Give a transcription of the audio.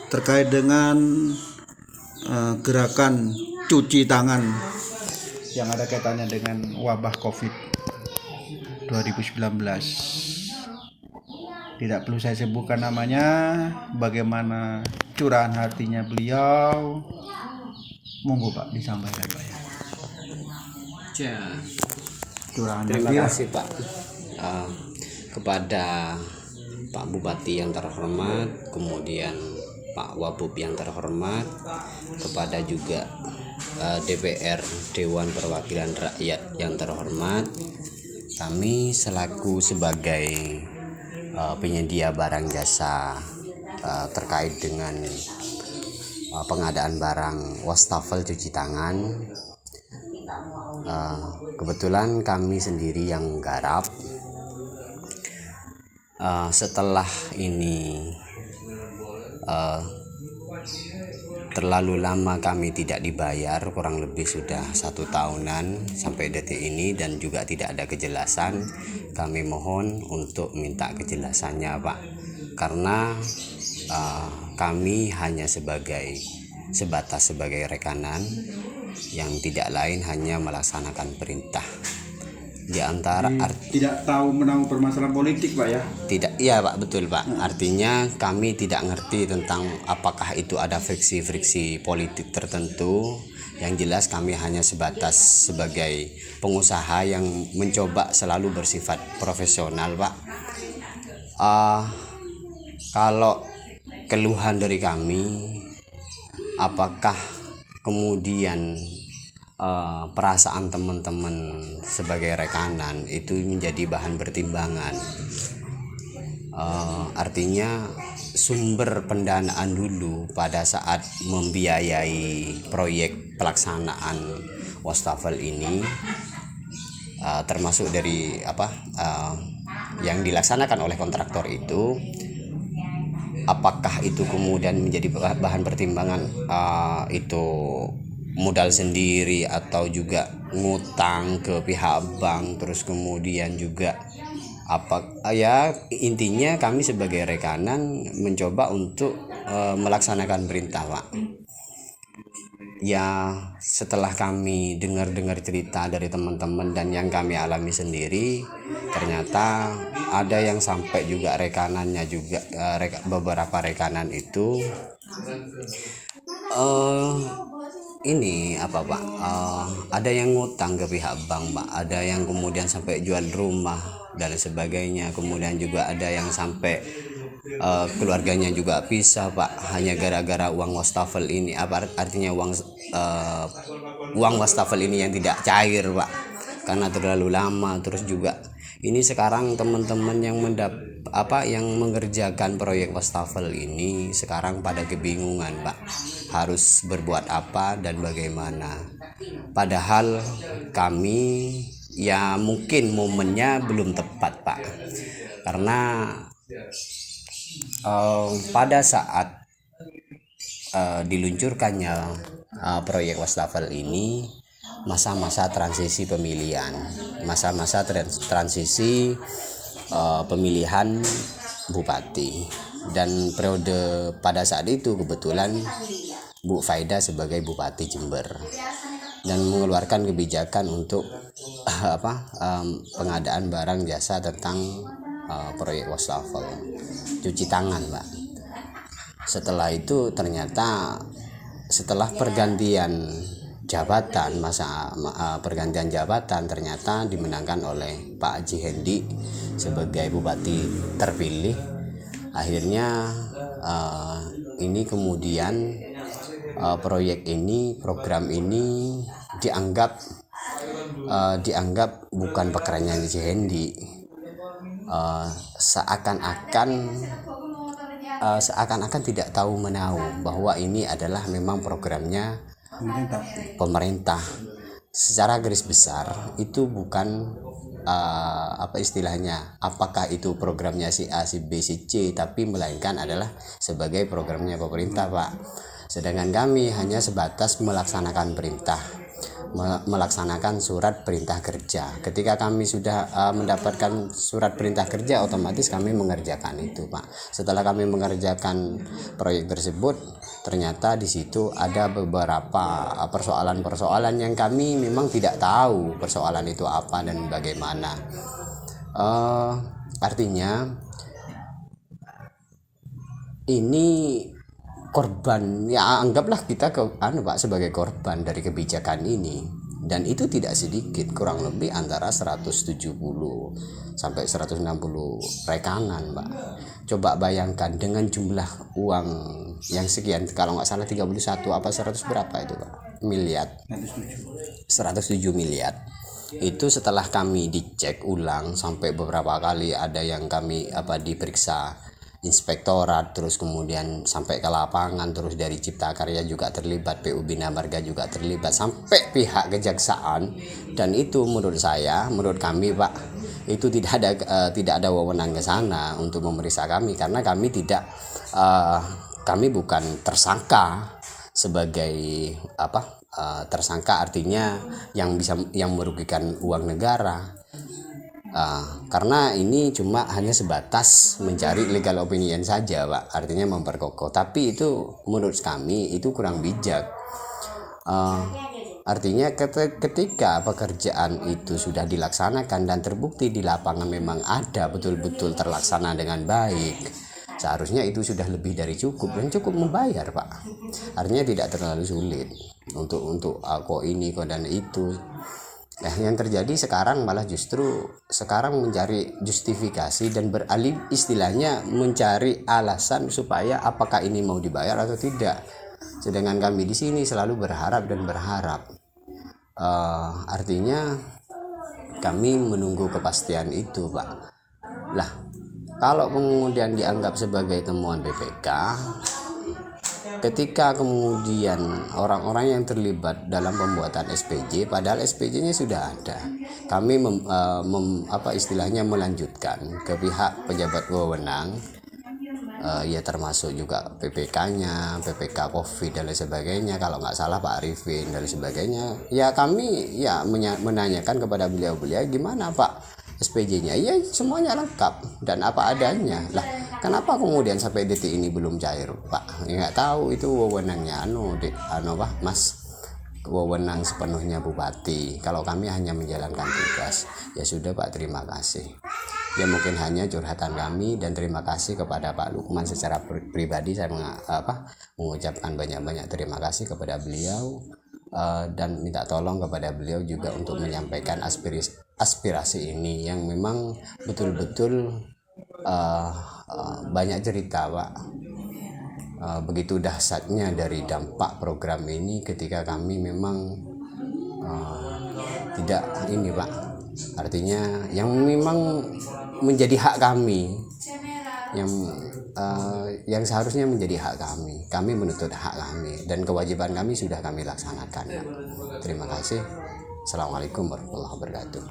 terkait dengan gerakan cuci tangan yang ada kaitannya dengan wabah COVID 2019. Tidak perlu saya sebutkan namanya, bagaimana curahan hatinya beliau. Monggo Pak disampaikan Pak. Terima kasih Pak kepada Pak Bupati yang terhormat, kemudian Pak Wabub yang terhormat, kepada juga DPR Dewan Perwakilan Rakyat yang terhormat. Kami selaku sebagai penyedia barang jasa terkait dengan pengadaan barang wastafel cuci tangan, kebetulan kami sendiri yang garap. Setelah ini terlalu lama kami tidak dibayar, kurang lebih sudah 1 tahunan sampai detik ini, dan juga tidak ada kejelasan. Kami mohon untuk minta kejelasannya Pak, karena kami hanya sebatas sebagai rekanan yang tidak lain hanya melaksanakan perintah. Di antara tidak tahu menanggung permasalahan politik Pak ya? Tidak, iya Pak, betul Pak. Artinya kami tidak ngerti tentang apakah itu ada friksi-friksi politik tertentu. Yang jelas kami hanya sebatas sebagai pengusaha yang mencoba selalu bersifat profesional Pak. Kalau keluhan dari kami, apakah kemudian perasaan teman-teman sebagai rekanan itu menjadi bahan pertimbangan? Artinya sumber pendanaan dulu pada saat membiayai proyek pelaksanaan wastafel ini, termasuk dari yang dilaksanakan oleh kontraktor itu, apakah itu kemudian menjadi bahan pertimbangan itu modal sendiri atau juga ngutang ke pihak bank, terus kemudian juga intinya kami sebagai rekanan mencoba untuk melaksanakan perintah Pak. Ya, setelah kami dengar cerita dari teman-teman dan yang kami alami sendiri, ternyata ada yang sampai juga rekanannya juga beberapa rekanan itu ada yang ngutang ke pihak bank Pak, ada yang kemudian sampai jual rumah dan sebagainya, kemudian juga ada yang sampai keluarganya juga pisah Pak, hanya gara-gara uang wastafel ini. Artinya uang wastafel ini yang tidak cair Pak, karena terlalu lama. Terus juga ini sekarang teman-teman yang yang mengerjakan proyek wastafel ini sekarang pada kebingungan Pak, harus berbuat apa dan bagaimana. Padahal kami ya mungkin momennya belum tepat Pak, karena pada saat diluncurkannya proyek wastafel ini masa-masa transisi pemilihan, transisi pemilihan bupati, dan periode pada saat itu kebetulan Bu Faida sebagai Bupati Jember dan mengeluarkan kebijakan untuk pengadaan barang jasa tentang proyek wastafel cuci tangan Pak. Setelah itu ternyata setelah pergantian jabatan, pergantian jabatan ternyata dimenangkan oleh Pak Haji Hendi sebagai Bupati terpilih. Akhirnya ini kemudian program ini dianggap bukan pekerjaannya Haji Hendi. Seakan-akan tidak tahu menahu bahwa ini adalah memang programnya pemerintah. Secara garis besar itu bukan apakah itu programnya si A, si B, si C, tapi melainkan adalah sebagai programnya pemerintah Pak. Sedangkan kami hanya sebatas melaksanakan perintah. melaksanakan surat perintah kerja. Ketika kami sudah mendapatkan surat perintah kerja, otomatis kami mengerjakan itu, Pak. Setelah kami mengerjakan proyek tersebut, ternyata di situ ada beberapa persoalan-persoalan yang kami memang tidak tahu persoalan itu apa dan bagaimana. Artinya ini korban, ya anggaplah kita Pak sebagai korban dari kebijakan ini, dan itu tidak sedikit, kurang lebih antara 170 sampai 160 rekanan, Pak. Coba bayangkan dengan jumlah uang yang sekian, kalau nggak salah 31 apa 100 berapa itu, Pak, miliar, 107 miliar. Itu setelah kami dicek ulang sampai beberapa kali, ada yang kami diperiksa inspektorat, terus kemudian sampai ke lapangan, terus dari Cipta Karya juga terlibat, PU Bina Marga juga terlibat, sampai pihak kejaksaan. Dan itu menurut kami, Pak, itu tidak ada wewenang ke sana untuk memeriksa kami, karena kami kami bukan tersangka sebagai tersangka, artinya yang merugikan uang negara. Karena ini cuma hanya sebatas mencari legal opinion saja, Pak, artinya memperkokoh. Tapi itu menurut kami itu kurang bijak. Artinya ketika pekerjaan itu sudah dilaksanakan dan terbukti di lapangan memang ada betul-betul terlaksana dengan baik, seharusnya itu sudah lebih dari cukup dan cukup membayar, Pak. Artinya tidak terlalu sulit untuk kok ini kok dan itu. Nah, yang terjadi sekarang malah justru sekarang mencari justifikasi dan beralih, istilahnya mencari alasan supaya apakah ini mau dibayar atau tidak. Sedangkan kami di sini selalu berharap dan berharap. Artinya kami menunggu kepastian itu, Pak. Lah, kalau kemudian dianggap sebagai temuan BPK, ketika kemudian orang-orang yang terlibat dalam pembuatan SPJ, padahal SPJ-nya sudah ada, kami istilahnya melanjutkan ke pihak pejabat wewenang, ya termasuk juga PPK-nya, PPK COVID dan lain sebagainya, kalau nggak salah Pak Arifin dan lain sebagainya. Ya kami menanyakan kepada beliau-beliau, gimana Pak SPJ-nya? Ya semuanya lengkap dan apa adanya. Lah, kenapa kemudian sampai detik ini belum cair, Pak? Ya nggak tahu, itu wewenangnya Mas, wewenang sepenuhnya Bupati. Kalau kami hanya menjalankan tugas. Ya sudah, Pak, terima kasih. Ya mungkin hanya curhatan kami, dan terima kasih kepada Pak Lukman secara pribadi. Saya mengucapkan banyak-banyak terima kasih kepada beliau, dan minta tolong kepada beliau juga untuk menyampaikan aspirasi ini yang memang betul-betul banyak cerita, Pak. Begitu dahsyatnya dari dampak program ini ketika kami memang tidak ini, Pak, artinya yang memang menjadi hak kami, yang seharusnya menjadi hak kami menuntut hak kami, dan kewajiban kami sudah kami laksanakan, Pak. Terima kasih. Assalamualaikum warahmatullahi wabarakatuh.